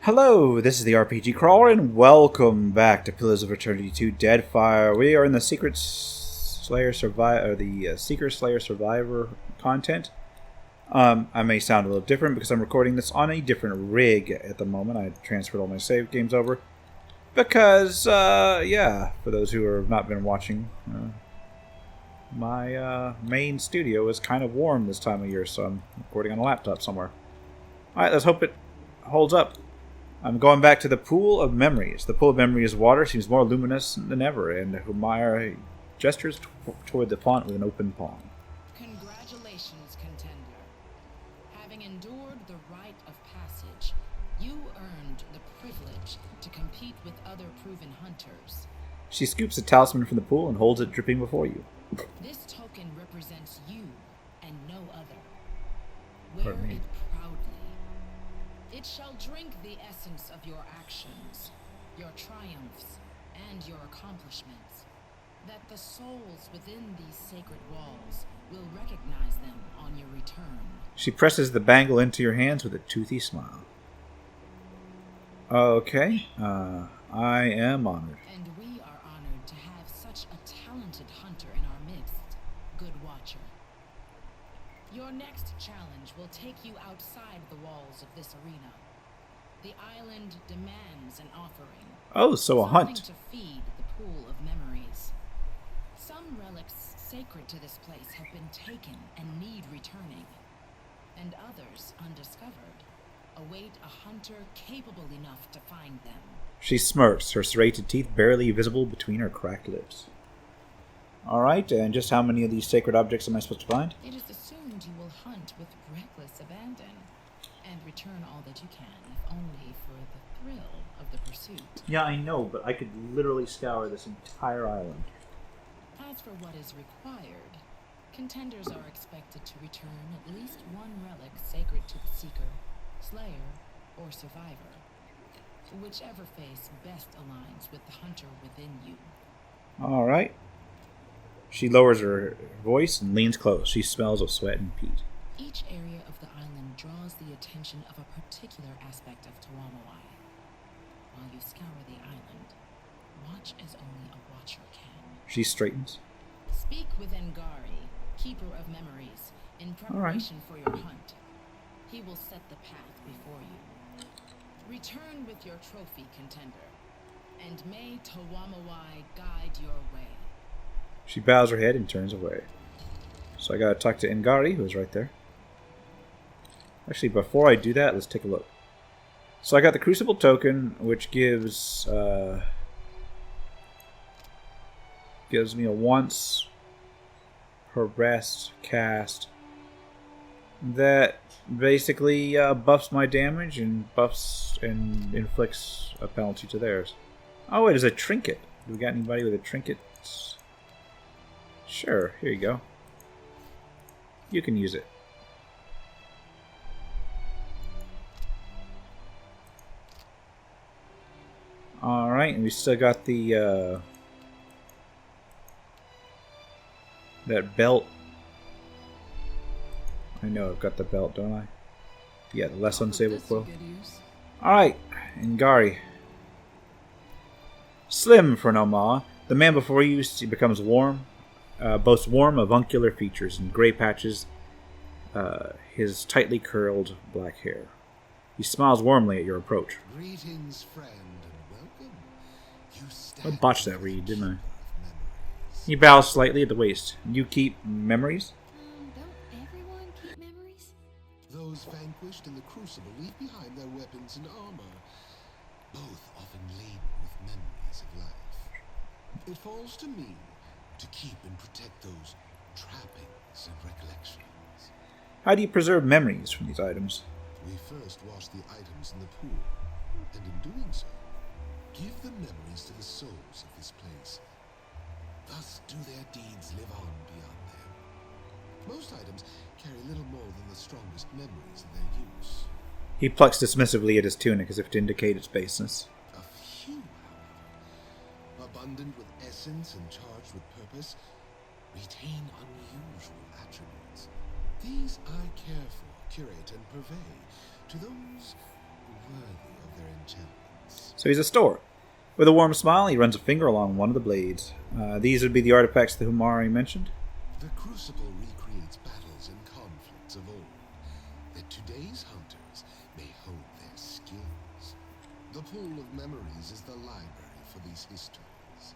Hello, this is the RPG Crawler, and welcome back to Pillars of Eternity 2 Deadfire. We are in the Secret Slayer Survivor content. I may sound a little different because I'm recording this on a different rig at the moment. I transferred all my save games over because, for those who have not been watching, my main studio is kind of warm this time of year, so I'm recording on a laptop somewhere. Alright, let's hope it holds up. I'm going back to the Pool of Memories. The Pool of Memories water seems more luminous than ever, and Humaya gestures toward the font with an open palm. Congratulations, contender. Having endured the rite of passage, you earned the privilege to compete with other proven hunters. She scoops a talisman from the pool and holds it dripping before you. This token represents you and no other. Wear it proudly. It shall drink the essence of your actions, your triumphs, and your accomplishments, that the souls within these sacred walls will recognize them on your return. She presses the bangle into your hands with a toothy smile. Okay, I am honored. And we are honored to have such a talented hunter in our midst, Good Watcher. Your next challenge will take you outside the walls of this arena. The island demands an offering. Oh, so a hunt. Something to feed the pool of memories. Some relics sacred to this place have been taken and need returning, and others, undiscovered, await a hunter capable enough to find them. She smirks, her serrated teeth barely visible between her cracked lips. Alright, and just how many of these sacred objects am I supposed to find? It is assumed you will hunt with reckless abandon, and return all that you can, if only for the thrill of the pursuit. Yeah, I know, but I could literally scour this entire island. As for what is required, contenders are expected to return at least one relic sacred to the Seeker, Slayer, or Survivor, whichever face best aligns with the hunter within you. Alright. She lowers her voice and leans close. She smells of sweat and peat. Each area of the island draws the attention of a particular aspect of Tawamawai. While you scour the island, watch as only a watcher can. She straightens. Speak with Ngari, Keeper of Memories, in preparation for your hunt. He will set the path before you. Return with your trophy, contender, and may Tawamawai guide your way. She bows her head and turns away. So I gotta talk to Ngari, who's right there. Actually, before I do that, let's take a look. So I got the Crucible token, which gives me a once per rest cast that basically buffs my damage and buffs and inflicts a penalty to theirs. Oh, wait, there's a trinket. Do we got anybody with a trinket? Sure, here you go. You can use it. Alright, and we still got the that belt. I know I've got the belt, don't I? Yeah, the less unstable quill. Alright, Ngari. Slim for Noma. The man before you becomes warm. Boasts warm, avuncular features and gray patches. His tightly curled black hair. He smiles warmly at your approach. Greetings, friend, and welcome. I botched that read, didn't I? He bows slightly at the waist. You keep memories? Don't everyone keep memories? Those vanquished in the Crucible leave behind their weapons and armor, both often laden with memories of life. It falls to me to keep and protect those trappings and recollections. How do you preserve memories from these items? We first wash the items in the pool, and in doing so, give the memories to the souls of this place. Thus do their deeds live on beyond them. Most items carry little more than the strongest memories of their use. He plucks dismissively at his tunic as if to indicate its baseness. A few, however, abundant with essence and charged with purpose, retain unusual attributes. These I care for, curate, and purvey to those worthy of their So he's a store. With a warm smile, he runs a finger along one of the blades. These would be the artifacts that Humari mentioned. The Crucible recreates battles and conflicts of old, that today's hunters may hone their skills. The pool of memories is the library for these histories.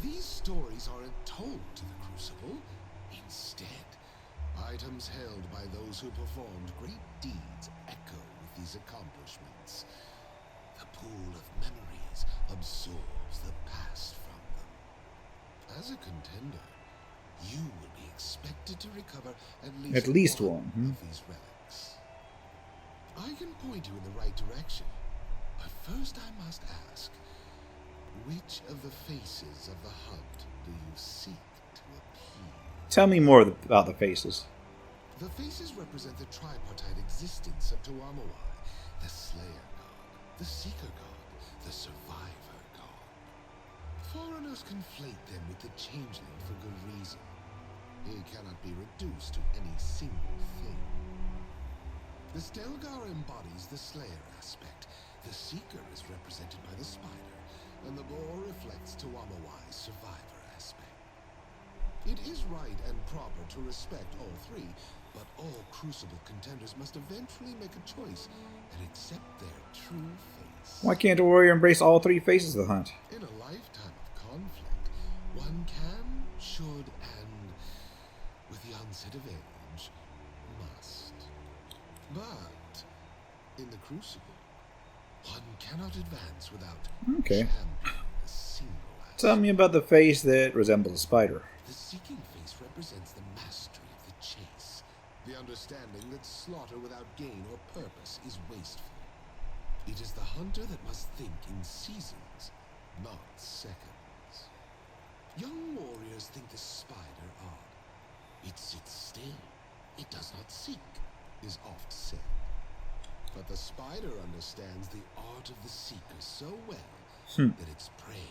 These stories aren't told to the Crucible. Instead, items held by those who performed great deeds echo with these accomplishments. The pool of memories absorbs the past from them. As a contender, you will be expected to recover at least one of these relics. I can point you in the right direction, but first I must ask, which of the faces of the hunt do you seek to appeal? Tell me more about the faces. The faces represent the tripartite existence of Tuamawai, the Slayer God, the Seeker God, the Survivor God. Foreigners conflate them with the Changeling for good reason. He cannot be reduced to any single thing. The Stelgar embodies the Slayer aspect. The Seeker is represented by the Spider, and the Boar reflects Tuamawai's Survivor aspect. It is right and proper to respect all three, but all Crucible contenders must eventually make a choice and accept their true face. Why can't a warrior embrace all three faces of the hunt? In a lifetime of conflict, one can, should, and, with the onset of age, must. But, in the Crucible, one cannot advance without championing a single aspect. Tell me about the face that resembles a spider. The Seeking face represents the mastery of the chase, the understanding that slaughter without gain or purpose is wasteful. It is the hunter that must think in seasons, not seconds. Young warriors think the spider odd. It sits still, it does not seek, is oft said. But the spider understands the art of the seeker so well that its prey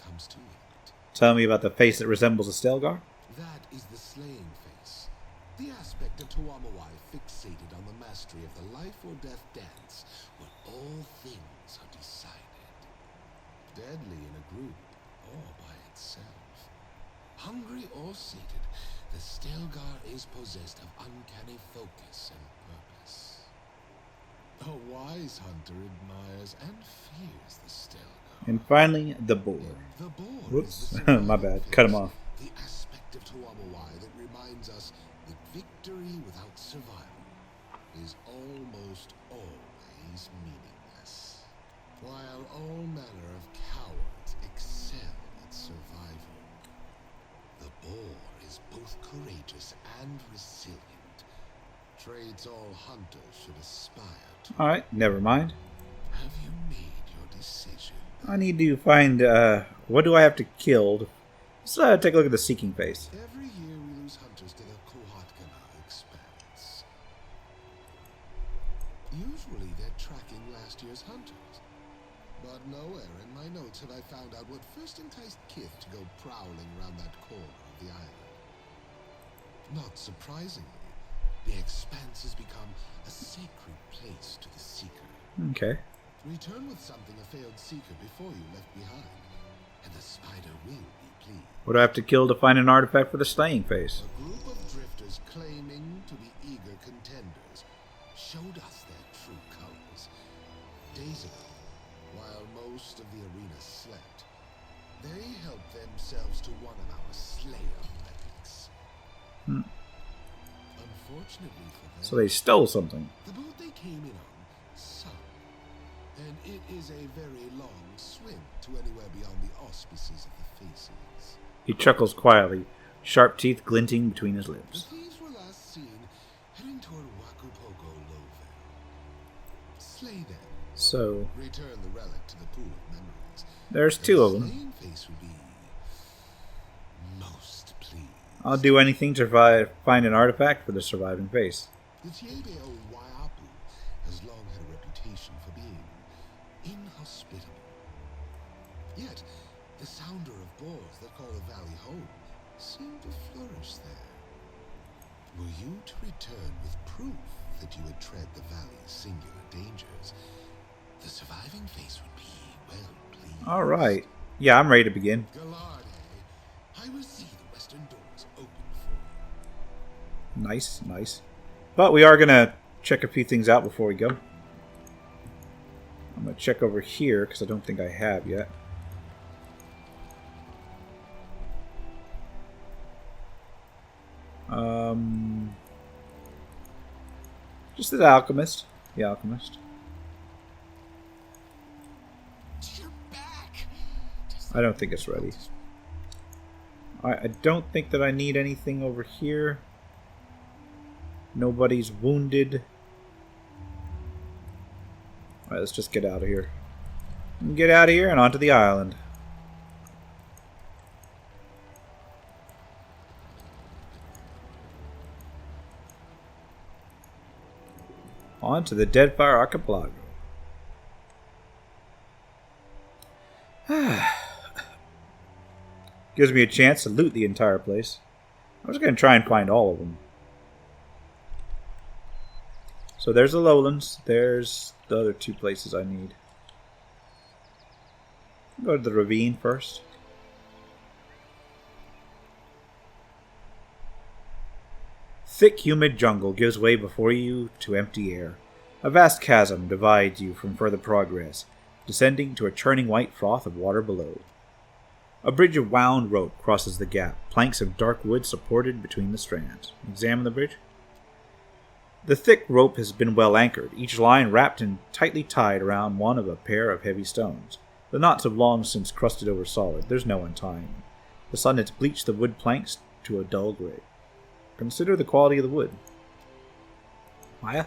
comes to it. Tell me about the face that resembles a Stelgar. That is the slaying face. The aspect of Tuamawai fixated on the mastery of the life or death dance, where all things are decided. Deadly in a group or by itself. Hungry or sated, the Stelgar is possessed of uncanny focus and purpose. A wise hunter admires and fears the Stelgar. And finally, the boar. The boar Whoops, is the my bad. Cut him off. The aspect of Tuamawai that reminds us that victory without survival is almost always meaningless. While all manner of cowards excel at survival, the boar is both courageous and resilient. Traits all hunters should aspire to. Alright, never mind. Have you made your decision? I need to find, what do I have to kill? Let's take a look at the Seeking face. Every year we lose hunters to the Kohatkana expanse. Usually they're tracking last year's hunters. But nowhere in my notes have I found out what first enticed Kith to go prowling around that corner of the island. Not surprisingly, the expanse has become a sacred place to the Seeker. Okay. Return with something a failed Seeker before you left behind, and the Spider will be pleased. What do I have to kill to find an artifact for the slaying face? A group of drifters claiming to be eager contenders showed us their true colors. Days ago, while most of the arena slept, they helped themselves to one of our Slayer relics. Unfortunately for them, So they stole something. the boat they came in on sunk, and it is a very long swim to anywhere beyond the auspices of the faces. He chuckles quietly, sharp teeth glinting between his The lips. thieves were last seen heading toward Wakupoko Lovell. Slay them. So, Return the relic to the pool of memories. there's two of them. Slaying face would be most pleased. I'll do anything to find an artifact for the surviving face. The Tiebeo Waiapu has long had a reputation for being inhospitable. Yet, the sounder of boars that call the valley home seem to flourish there. Were you to return with proof that you had tread the valley's singular dangers, the survivors surviving face would be well pleased. Alright. Yeah, I'm ready to begin. Gallarde, I will see the western doors open for you. Nice, nice. But we are going to check a few things out before we go. I'm going to check over here because I don't think I have yet. Just the alchemist. The alchemist. You're back. I don't think it's ready. I don't think that I need anything over here. Nobody's wounded. Alright, let's just get out of here. Get out of here and onto the island. On to the Deadfire Archipelago. Gives me a chance to loot the entire place. I'm just going to try and find all of them. So there's the lowlands. There's the other two places I need. Go to the ravine first. Thick, humid jungle gives way before you to empty air. A vast chasm divides you from further progress, descending to a churning white froth of water below. A bridge of wound rope crosses the gap, planks of dark wood supported between the strands. Examine the bridge. The thick rope has been well anchored, each line wrapped and tightly tied around one of a pair of heavy stones. The knots have long since crusted over solid. There's no untying them. The sun has bleached the wood planks to a dull gray. Consider the quality of the wood. Maya?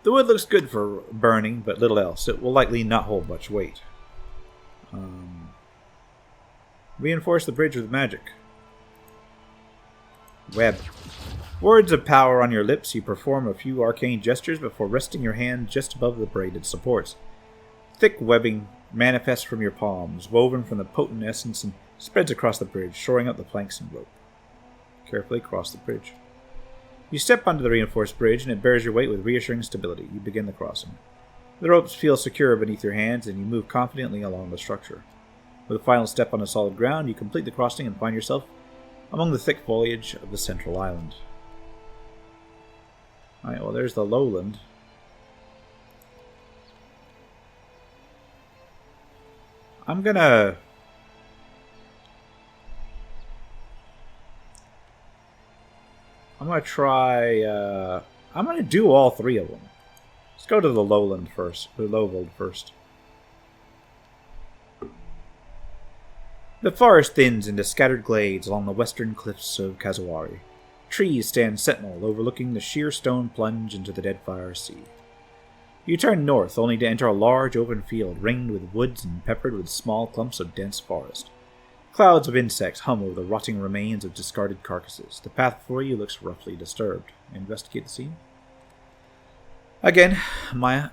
The wood looks good for burning, but little else. It will likely not hold much weight. Reinforce the bridge with magic. Web. Words of power on your lips, you perform a few arcane gestures before resting your hand just above the braided supports. Thick webbing manifests from your palms, woven from the potent essence, and spreads across the bridge, shoring up the planks and rope. Carefully cross the bridge. You step onto the reinforced bridge, and it bears your weight with reassuring stability. You begin the crossing. The ropes feel secure beneath your hands, and you move confidently along the structure. With a final step on the solid ground, you complete the crossing and find yourself among the thick foliage of the central island. Alright, well, there's the lowland. I'm gonna try, I'm gonna do all three of them. Let's go to the lowland first, the lowland first. The forest thins into scattered glades along the western cliffs of Kazuari. Trees stand sentinel overlooking the sheer stone plunge into the Deadfire Sea. You turn north only to enter a large open field ringed with woods and peppered with small clumps of dense forest. Clouds of insects hum over the rotting remains of discarded carcasses. The path before you looks roughly disturbed. Investigate the scene. Again, Maya.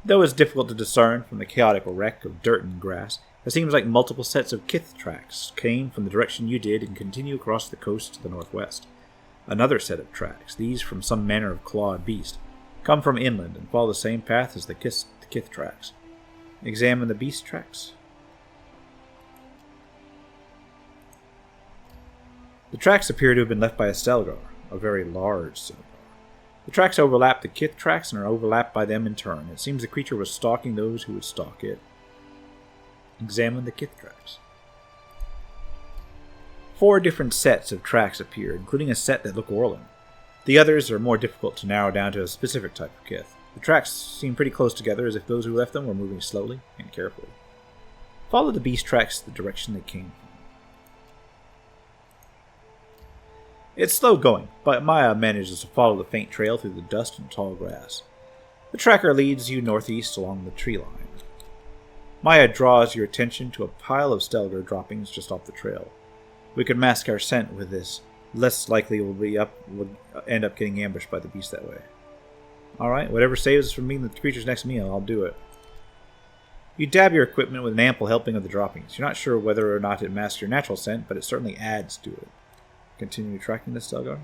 Though it's difficult to discern from the chaotic wreck of dirt and grass, it seems like multiple sets of kith tracks came from the direction you did and continue across the coast to the northwest. Another set of tracks, these from some manner of clawed beast, come from inland and follow the same path as the kith tracks. Examine the beast tracks. The tracks appear to have been left by a Stelgar, a very large Stelgar. The tracks overlap the kith tracks and are overlapped by them in turn. It seems the creature was stalking those who would stalk it. Examine the kith tracks. 4 different sets of tracks appear, including a set that look whirling. The others are more difficult to narrow down to a specific type of kith. The tracks seem pretty close together, as if those who left them were moving slowly and carefully. Follow the beast tracks the direction they came from. It's slow going, but Maya manages to follow the faint trail through the dust and tall grass. The tracker leads you northeast along the tree line. Maya draws your attention to a pile of Stelgar droppings just off the trail. We could mask our scent with this. Less likely we'll end up getting ambushed by the beast that way. Alright, whatever saves us from meeting the creatures next meal, I'll do it. You dab your equipment with an ample helping of the droppings. You're not sure whether or not it masks your natural scent, but it certainly adds to it. Continue tracking the Stelgar.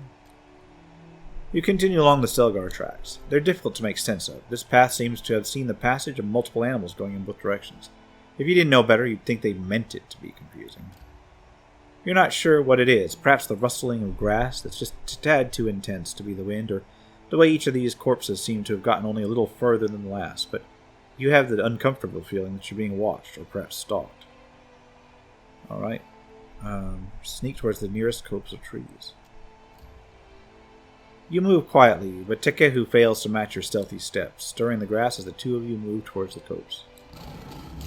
You continue along the Stelgar tracks. They're difficult to make sense of. This path seems to have seen the passage of multiple animals going in both directions. If you didn't know better, you'd think they meant it to be confusing. You're not sure what it is. Perhaps the rustling of grass that's just a tad too intense to be the wind, or the way each of these corpses seem to have gotten only a little further than the last, but you have the uncomfortable feeling that you're being watched, or perhaps stalked. Alright. Sneak towards the nearest copse of trees. You move quietly, but Takehu fails to match your stealthy steps, stirring the grass as the two of you move towards the copse.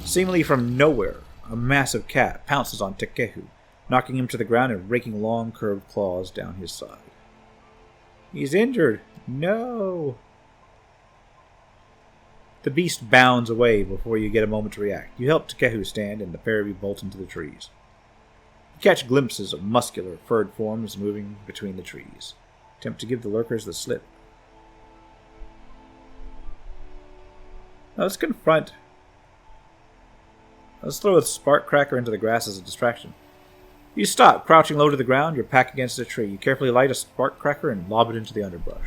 Seemingly from nowhere, a massive cat pounces on Takehu, knocking him to the ground and raking long, curved claws down his side. He's injured. No! The beast bounds away before you get a moment to react. You help Takehu stand, and the pair of you bolt into the trees. You catch glimpses of muscular, furred forms moving between the trees. Attempt to give the lurkers the slip. Now let's confront. Let's throw a spark cracker into the grass as a distraction. You stop, crouching low to the ground, your pack against a tree. You carefully light a spark cracker and lob it into the underbrush.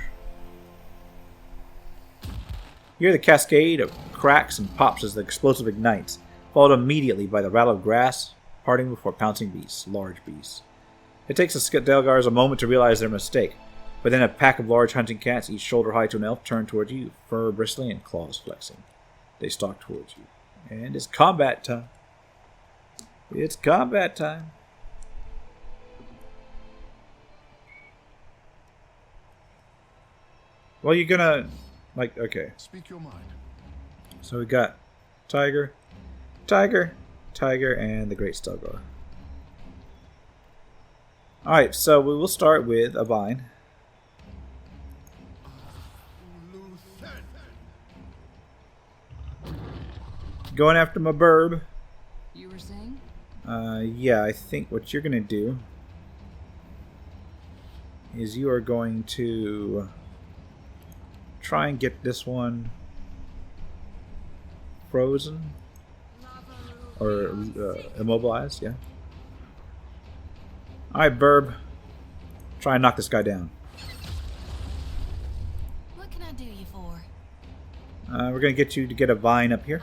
You hear the cascade of cracks and pops as the explosive ignites, followed immediately by the rattle of grass parting before pouncing beasts, large beasts. It takes the Stelgars a moment to realize their mistake, but then a pack of large hunting cats, each shoulder high to an elf, turn toward you, fur bristling and claws flexing. They stalk towards you. And it's combat time. It's combat time. Well, you're gonna, okay. Speak your mind. So we got Tiger, Tiger, Tiger, and the Great Stelgar. Alright, so we will start with a vine. Going after my burb. You were saying? Yeah, I think what you're gonna do is you are going to try and get this one frozen or immobilized, yeah. Alright, burb. Try and knock this guy down. What can I do you for? We're gonna get you to get a vine up here.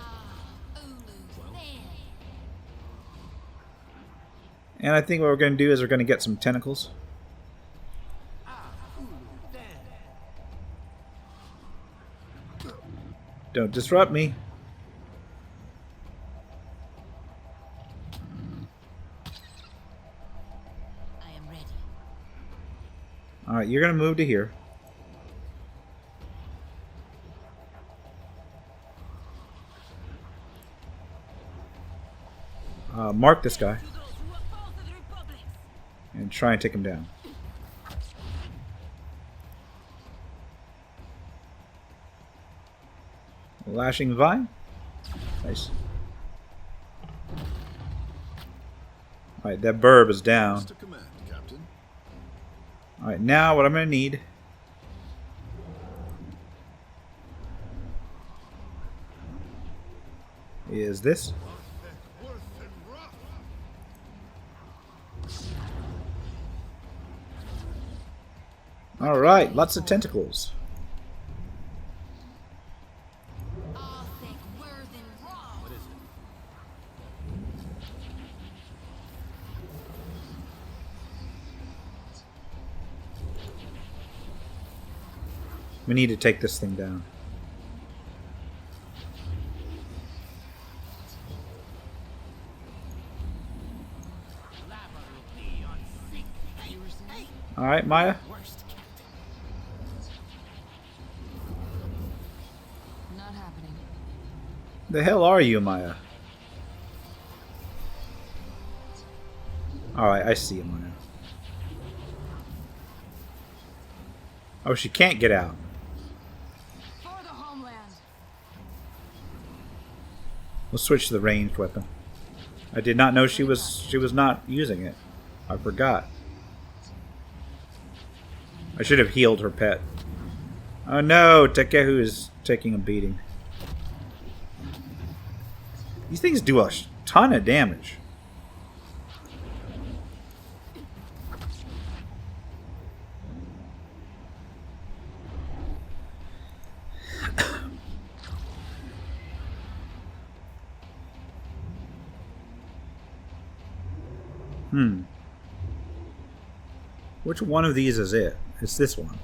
And I think what we're gonna do is we're gonna get some tentacles. Don't disrupt me. I am ready. Alright, you're gonna move to here. Mark this guy. And try and take him down. Lashing vine. Nice. Alright, that burb is down. Alright, now what I'm going to need is this. Alright, lots of tentacles. We need to take this thing down. Alright, Maya. Not happening. The hell are you, Maya? Alright, I see you, Maya. Oh, she can't get out. For the homeland. We'll switch to the ranged weapon. I did not know she was not using it. I forgot. I should have healed her pet. Oh no, Takehu is taking a beating. These things do a ton of damage. Which one of these is it? It's this one.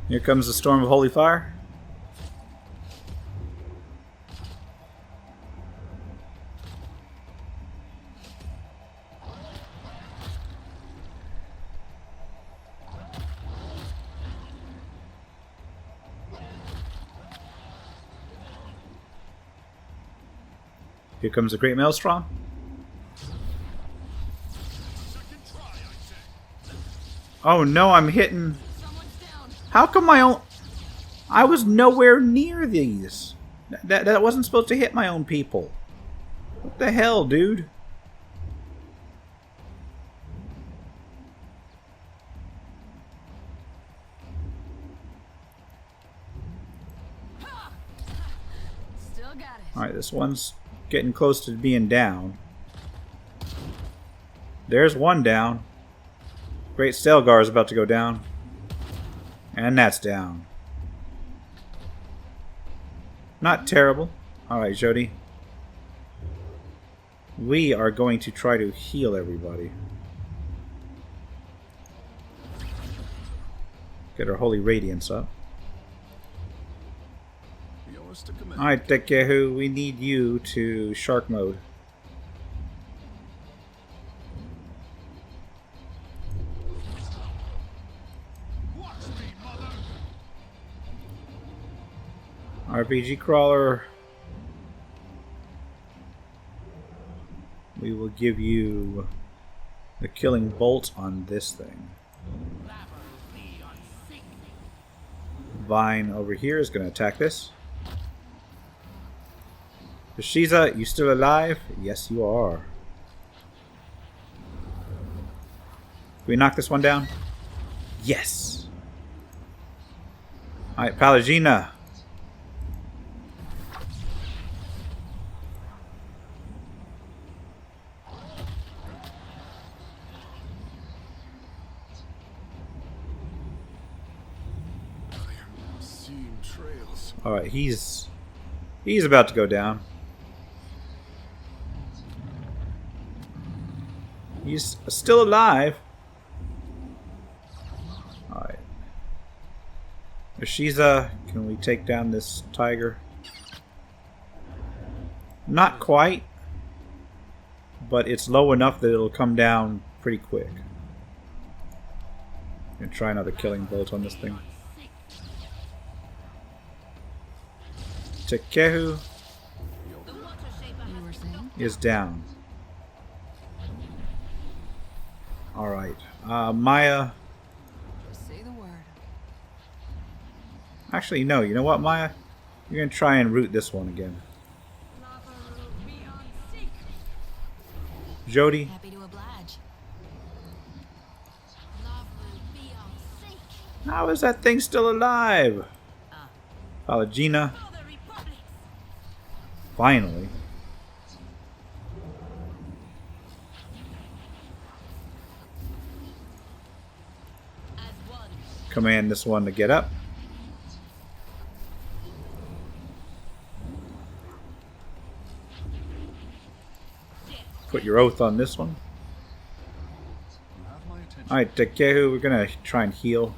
Here comes the storm of holy fire. Here comes the great maelstrom. Oh no, I'm hitting... How come my own... I was nowhere near these. That wasn't supposed to hit my own people. What the hell, dude? Still got it. Alright, this one's getting close to being down. There's one down. Great Stelgar is about to go down. And that's down. Not terrible. Alright, Jody. We are going to try to heal everybody. Get our Holy Radiance up. Alright, Dekehu, we need you to shark mode. RPG crawler. We will give you the killing bolt on this thing. Vine over here is going to attack this. Shiza, you still alive? Yes, you are. Can we knock this one down? Yes! Alright, Palagina. Alright, he's about to go down. He's still alive. Alright. Shiza, can we take down this tiger? Not quite. But it's low enough that it'll come down pretty quick. I'm gonna try another killing bolt on this thing. Tekehu is down. Alright. Maya. Say the word. Actually, no. You know what, Maya? You're going to try and root this one again. Jody. Happy to oblige. How is that thing still alive? Palagina. Finally. Command this one to get up. Put your oath on this one. Alright, Tekehu, we're gonna try and heal.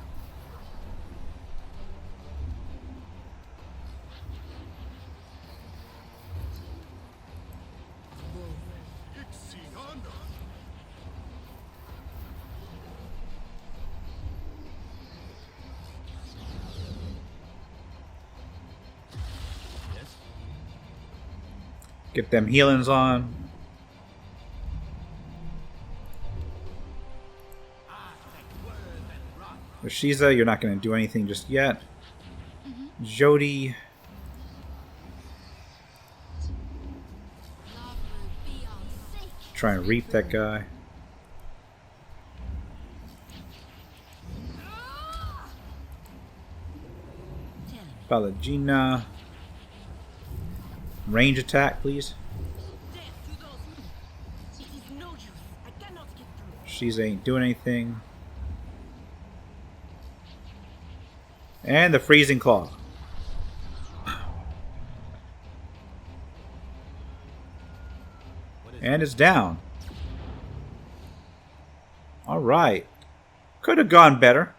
Get them healings on. Shiza, you're not going to do anything just yet. Jody. Try and reap that guy. Palagina. Range attack, please. She's ain't doing anything. And the freezing claw. And it's down. Alright. Could have gone better.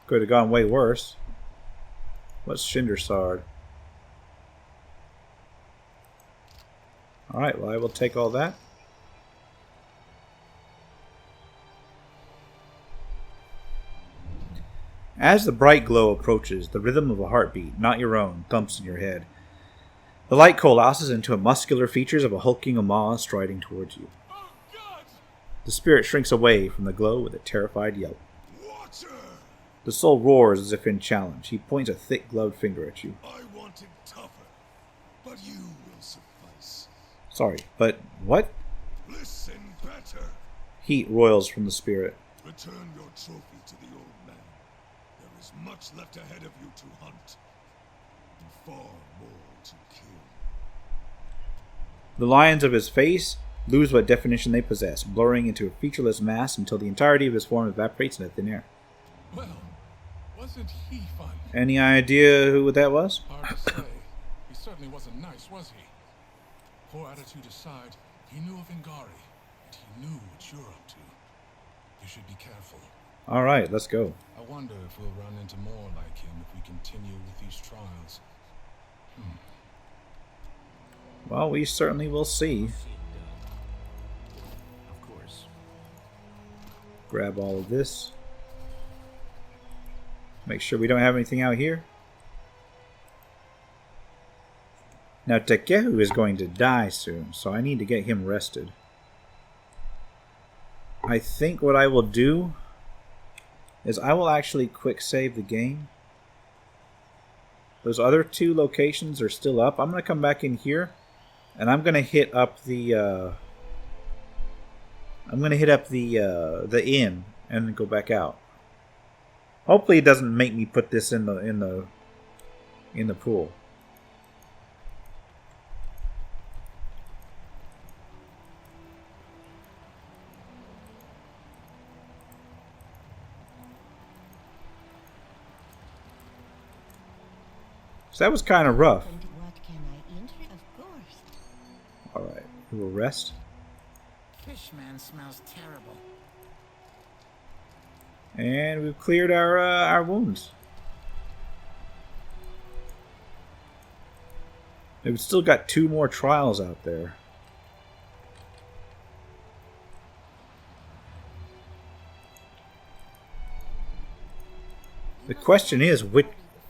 Could have gone way worse. What's Shindersard? Alright, well I will take all that. As the bright glow approaches, the rhythm of a heartbeat, not your own, thumps in your head. The light coalesces into muscular features of a hulking Ama striding towards you. The spirit shrinks away from the glow with a terrified yelp. The soul roars as if in challenge. He points a thick-gloved finger at you. I wanted tougher, but you will suffice. Sorry, but what? Listen better. Heat roils from the spirit. Return your trophy to the old man. There is much left ahead of you to hunt, and far more to kill. The lines of his face lose what definition they possess, blurring into a featureless mass until the entirety of his form evaporates into thin air. Well, wasn't he fun? Any idea who that was? Hard to say. He certainly wasn't nice, was he? Poor attitude aside, he knew of Ingari, and he knew what you're up to. You should be careful. Alright, let's go. I wonder if we'll run into more like him if we continue with these trials. Well, we certainly will see. Of course. Grab all of this. Make sure we don't have anything out here. Now Takehu is going to die soon, so I need to get him rested. I think what I will do is I will actually quick save the game. Those other two locations are still up. I'm going to come back in here and I'm going to hit up the the inn and then go back out. Hopefully it doesn't make me put this in the pool. So that was kind of rough. What can I enter? Of course. Alright, we will rest. Fishman smells terrible. And we've cleared our wounds. We've still got 2 more trials out there. The question is, which...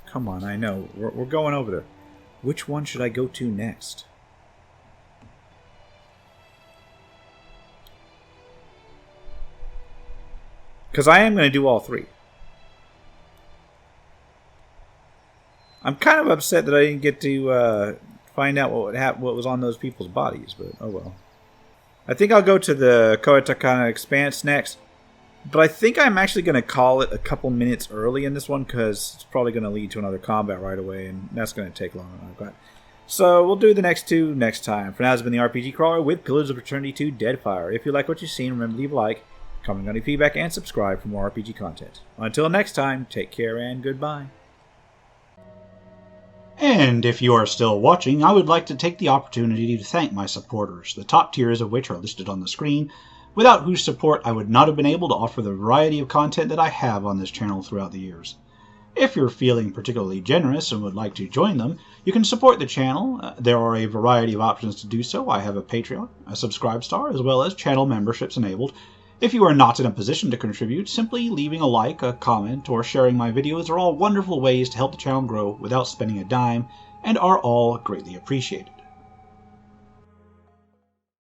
Come on, I know. We're going over there. Which one should I go to next? Because I am going to do all 3. I'm kind of upset that I didn't get to find out what was on those people's bodies, but oh well. I think I'll go to the Koatakana Expanse next. But I think I'm actually going to call it a couple minutes early in this one because it's probably going to lead to another combat right away, and that's going to take longer than I've got. So we'll do the next 2 next time. For now, this has been the RPG Crawler with Pillars of Eternity 2 Deadfire. If you like what you've seen, remember to leave a like, comment on any feedback, and subscribe for more RPG content. Until next time, take care and goodbye. And if you are still watching, I would like to take the opportunity to thank my supporters, the top tiers of which are listed on the screen, without whose support I would not have been able to offer the variety of content that I have on this channel throughout the years. If you're feeling particularly generous and would like to join them, you can support the channel. There are a variety of options to do so. I have a Patreon, a Subscribe Star, as well as channel memberships enabled. If you are not in a position to contribute, simply leaving a like, a comment, or sharing my videos are all wonderful ways to help the channel grow without spending a dime, and are all greatly appreciated.